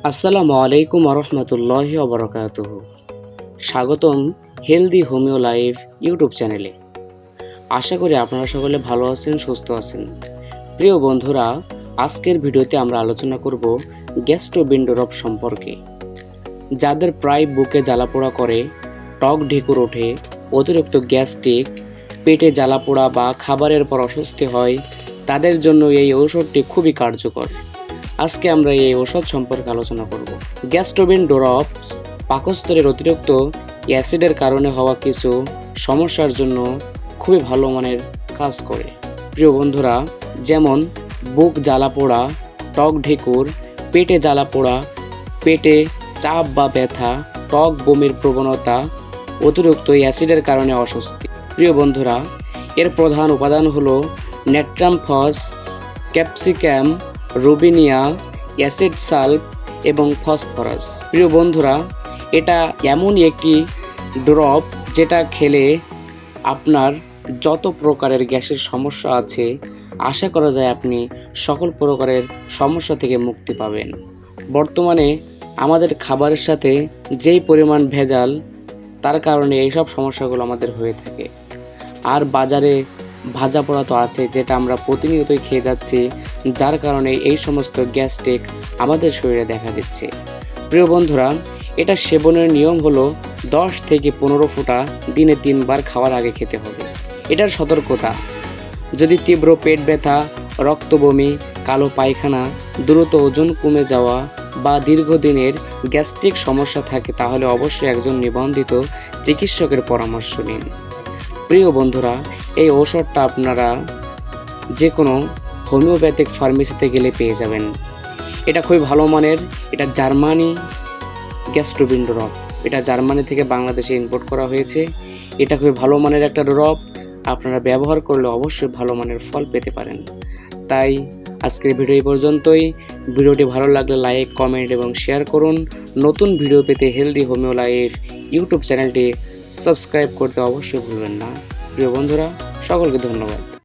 আসসালামু আলাইকুম রহমতুল্লাহি ওবরাকাতুহু। স্বাগতম হেলদি হোমিও লাইফ ইউটিউব চ্যানেলে। আশা করি আপনারা সকলে ভালো আছেন, সুস্থ আছেন। প্রিয় বন্ধুরা, আজকের ভিডিওতে আমরা আলোচনা করব গ্যাস্ট্রোবিন্ডোরব সম্পর্কে। যাদের প্রায় বুকে জ্বালাপোড়া করে, টক ঢেকুর ওঠে, অতিরিক্ত গ্যাস্ট্রিক, পেটে জ্বালাপোড়া বা খাবারের পর অস্বস্তি হয়, তাদের জন্য এই ঔষধটি খুবই কার্যকর। আজকে আমরা এই ঔষধ সম্পর্কে আলোচনা করব। গ্যাস্ট্রোবিন্ডোরব পাকস্থলীর অতিরিক্ত অ্যাসিডের কারণে হওয়া কিছু সমস্যার জন্য খুবই ভালো মানের কাজ করে। প্রিয় বন্ধুরা, যেমন বুক জ্বালাপোড়া, টক ঢেকুর, পেটে জ্বালাপোড়া, পেটে চাপ বা ব্যথা, টক বমির প্রবণতা, অতিরিক্ত অ্যাসিডের কারণে অস্বস্তি। প্রিয় বন্ধুরা, এর প্রধান উপাদান হলো নেট্রামফস, ক্যাপসিকাম, রুবিনিয়া, অ্যাসিড সালফ এবং ফসফরাস। প্রিয় বন্ধুরা, এটা এমনই একটি ড্রপ যেটা খেলে আপনার যত প্রকারের গ্যাসের সমস্যা আছে, আশা করা যায় আপনি সকল প্রকারের সমস্যা থেকে মুক্তি পাবেন। বর্তমানে আমাদের খাবারের সাথে যেই পরিমাণ ভেজাল, তার কারণে এইসব সমস্যাগুলো আমাদের হয়ে থাকে। আর বাজারে ভাজা পোড়া তো আছে, যেটা আমরা প্রতিনিয়তই খেয়ে যাচ্ছি, যার কারণে এই সমস্ত গ্যাস্ট্রিক আমাদের শরীরে দেখা দিচ্ছে। প্রিয় বন্ধুরা, এটা সেবনের নিয়ম হলো 10 থেকে 15 ফোঁটা দিনে 3 বার খাওয়ার আগে খেতে হবে। এটার সতর্কতা: যদি তীব্র পেট ব্যথা, রক্ত বমি, কালো পায়খানা, দ্রুত ওজন কমে যাওয়া বা দীর্ঘদিনের গ্যাস্ট্রিক সমস্যা থাকে, তাহলে অবশ্যই একজন নিবন্ধিত চিকিৎসকের পরামর্শ নিন। প্রিয় বন্ধুরা, এই ঔষধটা আপনারা যে কোনো হোমিওপ্যাথিক ফার্মেসিতে গেলে পেয়ে যাবেন। এটা খুবই ভালো মানের। এটা জার্মানি গ্যাস্ট্রোবিন্ডোরব। এটা জার্মানি থেকে বাংলাদেশে ইম্পোর্ট করা হয়েছে। এটা খুবই ভালো মানের একটা ড্রপ। আপনারা ব্যবহার করলে অবশ্যই ভালো মানের ফল পেতে পারেন। তাই আজকের ভিডিও এই পর্যন্তই। ভিডিওটি ভালো লাগলে লাইক, কমেন্ট এবং শেয়ার করুন। নতুন ভিডিও পেতে হেলদি হোমিও লাইফ ইউটিউব চ্যানেলটি সাবস্ক্রাইব করতে অবশ্যই ভুলবেন না। প্রিয় বন্ধুরা, সকলকে ধন্যবাদ।